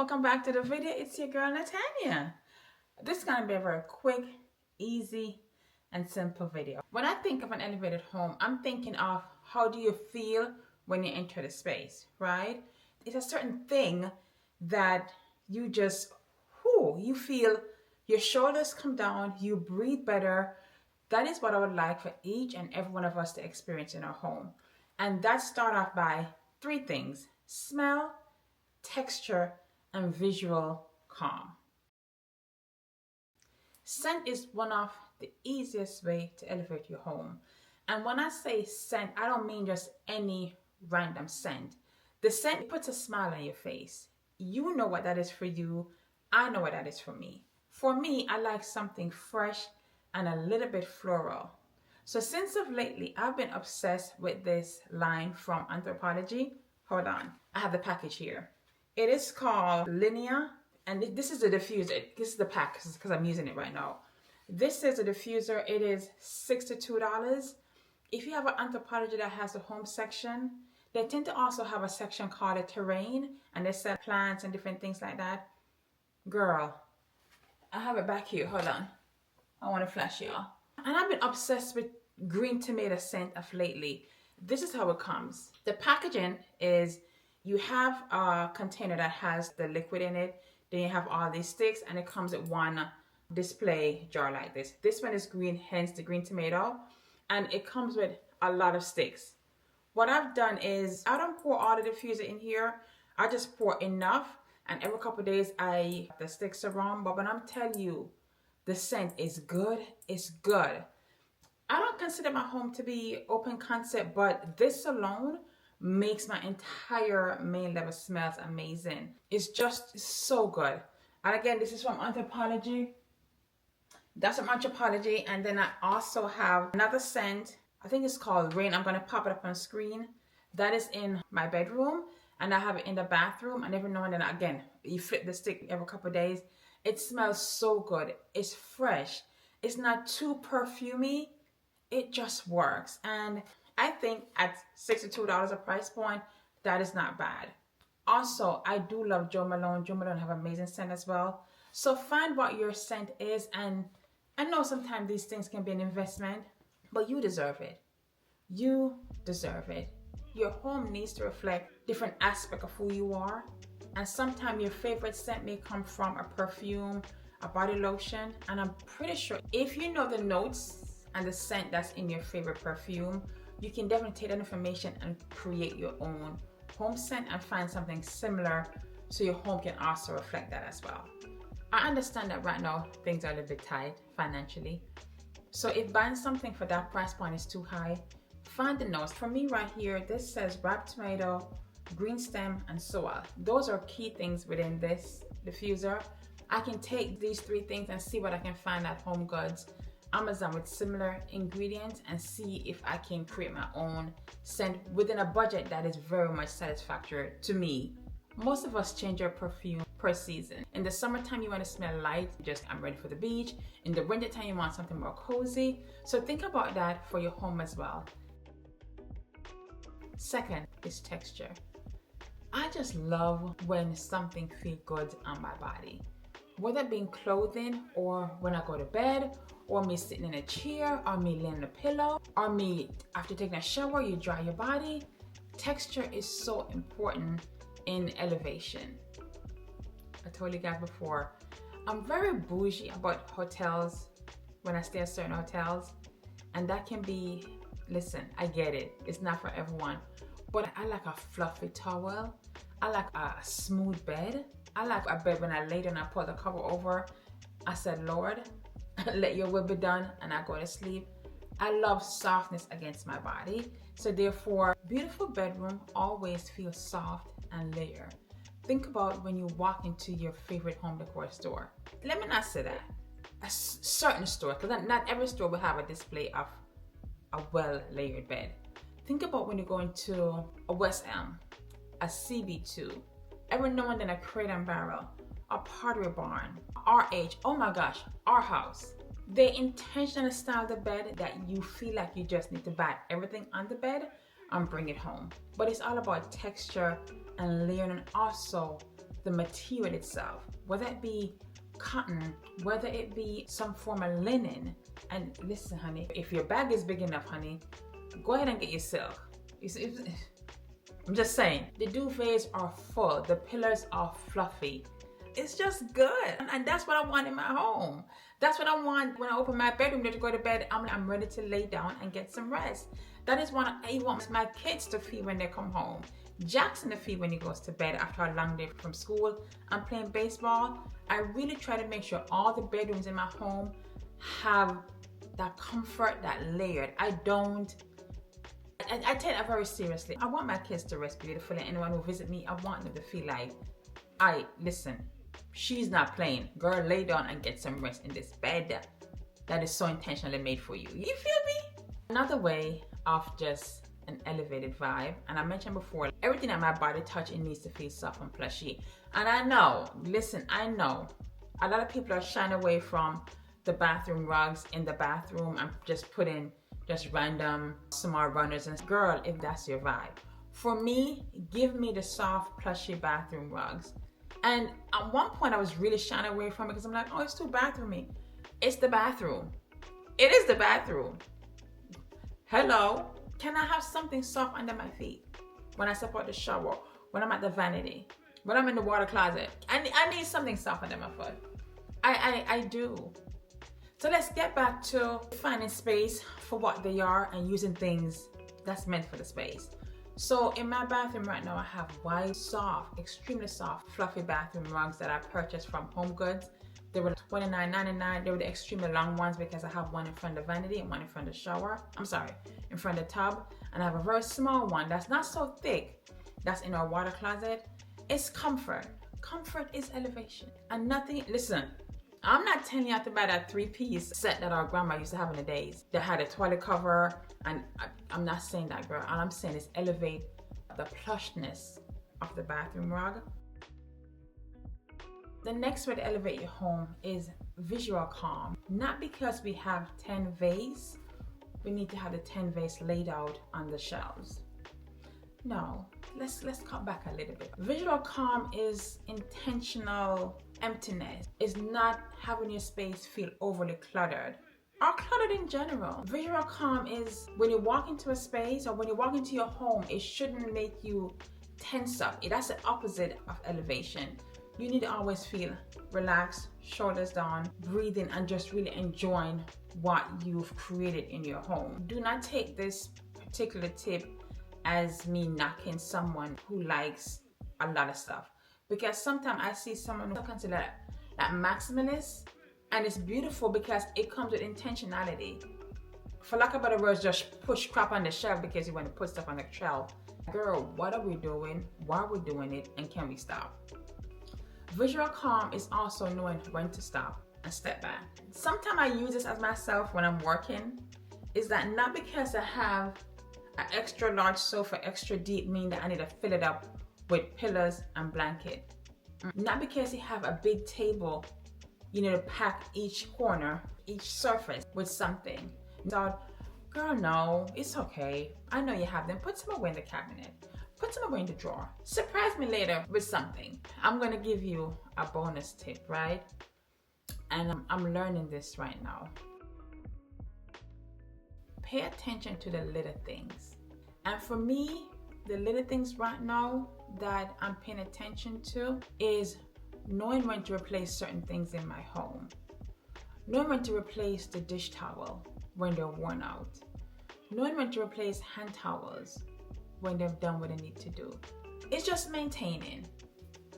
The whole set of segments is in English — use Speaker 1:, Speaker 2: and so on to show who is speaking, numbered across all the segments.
Speaker 1: Welcome back to the video. It's your girl Natanya. This is going to be a very quick, easy, and simple video. When I think of an elevated home, I'm thinking of how do you feel when you enter the space, right? It's a certain thing that you just, you feel your shoulders come down, you breathe better. That is what I would like for each and every one of us to experience in our home. And that start off by three things: smell, texture, and visual calm. Scent is one of the easiest way to elevate your home. And when I say scent, I don't mean just any random scent. The scent puts a smile on your face. You know what that is for you. I know what that is for me. For me, I like something fresh and a little bit floral. So since of lately, I've been obsessed with this line from Anthropology. Hold on. I have the package here. It is called Linea, and this is the diffuser. This is the pack because I'm using it right now. This is a diffuser. It is $62. If you have an Anthropology that has a home section, they tend to also have a section called a terrain, and they sell plants and different things like that. Girl, I have it back here. Hold on. I want to flash y'all. And I've been obsessed with green tomato scent of lately. This is how it comes. The packaging is, you have a container that has the liquid in it, then you have all these sticks, and it comes with one display jar like this. This one is green, hence the green tomato, and it comes with a lot of sticks. What I've done is, I don't pour all the diffuser in here, I just pour enough, and every couple of days the sticks around. But when I'm telling you, the scent is good, it's good. I don't consider my home to be open concept, but this alone makes my entire main level smells amazing. It's just so good. And again, this is from Anthropology. That's from Anthropology. And then I also have another scent. I think it's called Rain. I'm going to pop it up on screen. That is in my bedroom. And I have it in the bathroom. And every now and then, again, you flip the stick every couple of days. It smells so good. It's fresh. It's not too perfumey. It just works. And I think at $62 a price point, that is not bad. Also, I do love Jo Malone. Jo Malone have amazing scent as well. So find what your scent is, and I know sometimes these things can be an investment, but you deserve it. You deserve it. Your home needs to reflect different aspects of who you are, and sometimes your favorite scent may come from a perfume, a body lotion, and I'm pretty sure if you know the notes and the scent that's in your favorite perfume, you can definitely take that information and create your own home scent and find something similar so your home can also reflect that as well. I understand that right now things are a little bit tight financially. So if buying something for that price point is too high, find the notes. For me right here, this says ripe tomato, green stem, and soil. Those are key things within this diffuser. I can take these three things and see what I can find at Home Goods, Amazon with similar ingredients, and see if I can create my own scent within a budget that is very much satisfactory to me. Most of us change our perfume per season. In the summertime, you want to smell light, just I'm ready for the beach. In the wintertime, you want something more cozy. So think about that for your home as well. Second is texture. I just love when something feels good on my body. Whether it be in clothing, or when I go to bed, or me sitting in a chair, or me laying on a pillow, or me after taking a shower, you dry your body. Texture is so important in elevation. I told you guys before, I'm very bougie about hotels when I stay at certain hotels, and that can be, listen, I get it, it's not for everyone, but I like a fluffy towel. I like a smooth bed. I like a bed when I lay down and I pull the cover over. I said, Lord, let your will be done, and I go to sleep. I love softness against my body. So therefore, beautiful bedroom always feels soft and layered. Think about when you walk into your favorite home decor store. Let me not say that. A certain store, because not every store will have a display of a well-layered bed. Think about when you go into a West Elm, a CB2, every now and then a Crate and Barrel, a Pottery Barn, RH, oh my gosh, our house. They intentionally style the bed that you feel like you just need to buy everything on the bed and bring it home. But it's all about texture and layering, and also the material itself, whether it be cotton, whether it be some form of linen. And listen, honey, if your bag is big enough, honey, go ahead and get your silk. I'm just saying, the duvets are full, the pillows are fluffy. It's just good. And that's what I want in my home. That's what I want when I open my bedroom to go to bed. I'm ready to lay down and get some rest. That is what I want my kids to feel when they come home. Jackson to feel when he goes to bed after a long day from school and playing baseball. I really try to make sure all the bedrooms in my home have that comfort, that layered. I take that very seriously. I want my kids to rest beautifully. Anyone who visit me, I want them to feel like, listen, she's not playing. Girl, lay down and get some rest in this bed that is so intentionally made for you. You feel me? Another way of just an elevated vibe, and I mentioned before, everything that my body touch, it needs to feel soft and plushy. And I know, listen, I know a lot of people are shying away from the bathroom rugs in the bathroom and just putting just random small runners. And girl, if that's your vibe, for me, give me the soft plushy bathroom rugs. And at one point I was really shying away from it because I'm like, oh, it's too bathroomy. It's the bathroom. It is the bathroom. Hello. Can I have something soft under my feet when I step out the shower, when I'm at the vanity, when I'm in the water closet? I need something soft under my foot. I do. So let's get back to finding space for what they are and using things that's meant for the space. So in my bathroom right now, I have wide, soft, extremely soft, fluffy bathroom rugs that I purchased from Home Goods. They were $29.99. They were the extremely long ones because I have one in front of the vanity and one in front of the shower. In front of the tub. And I have a very small one that's not so thick. That's in our water closet. It's comfort. Comfort is elevation. And nothing, listen, I'm not telling you to buy that 3-piece set that our grandma used to have in the days that had a toilet cover. And I'm not saying that, girl. All I'm saying is elevate the plushness of the bathroom rug. The next way to elevate your home is visual calm. Not because we have 10 vases, we need to have the 10 vases laid out on the shelves. No, let's cut back a little bit. Visual calm is intentional emptiness. It's not having your space feel overly cluttered or cluttered in general. Visual calm is when you walk into a space or when you walk into your home, it shouldn't make you tense up. That's the opposite of elevation. You need to always feel relaxed, shoulders down, breathing, and just really enjoying what you've created in your home. Do not take this particular tip as me knocking someone who likes a lot of stuff. Because sometimes I see someone who consider that maximalist, and it's beautiful because it comes with intentionality. For lack of better words, just push crap on the shelf because you want to put stuff on the shelf. Girl, what are we doing? Why are we doing it? And can we stop? Visual calm is also knowing when to stop and step back. Sometimes I use this as myself when I'm working. Is that not because I have an extra large sofa, extra deep, mean that I need to fill it up with pillows and blanket. Not because you have a big table, you need to pack each corner, each surface with something. So, girl, no, it's okay. I know you have them. Put some away in the cabinet. Put some away in the drawer. Surprise me later with something. I'm going to give you a bonus tip, right? And I'm learning this right now. Pay attention to the little things. And for me, the little things right now that I'm paying attention to is knowing when to replace certain things in my home. Knowing when to replace the dish towel when they're worn out. Knowing when to replace hand towels when they've done what they need to do. It's just maintaining.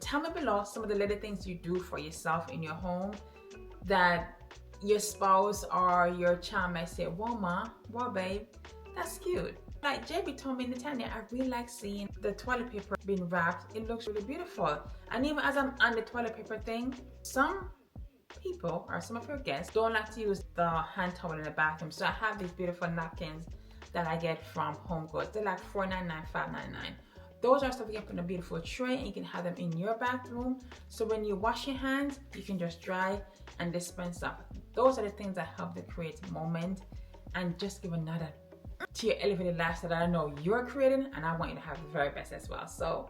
Speaker 1: Tell me below some of the little things you do for yourself in your home that your spouse or your child might say, "Whoa, ma, whoa, babe, that's cute." Like JB told me, Natanya, I really like seeing the toilet paper being wrapped. It looks really beautiful. And even as I'm on the toilet paper thing, some people or some of your guests don't like to use the hand towel in the bathroom. So I have these beautiful napkins that I get from Home Goods. They're like $4.99, $5.99. Those are stuff you can put in a beautiful tray and you can have them in your bathroom. So when you wash your hands, you can just dry and dispense up. Those are the things that help to create a moment and just give another to your elevated lifestyle that I know you're creating, and I want you to have the very best as well. So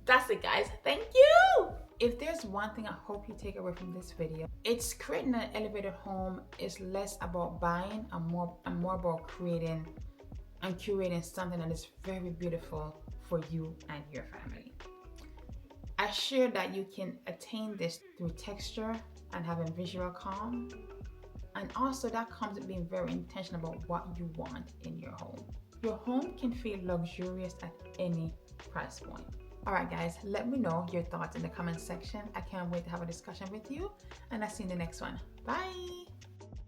Speaker 1: That's it, guys. Thank you. If there's one thing I hope you take away from this video, it's creating an elevated home is less about buying and more about creating and curating something that is very beautiful for you and your family. I share that you can attain this through texture and having visual calm, and also that comes with being very intentional about what you want in your home. Your home can feel luxurious at any price point. All right, guys, let me know your thoughts in the comment section. I can't wait to have a discussion with you, and I'll see you in the next one. Bye.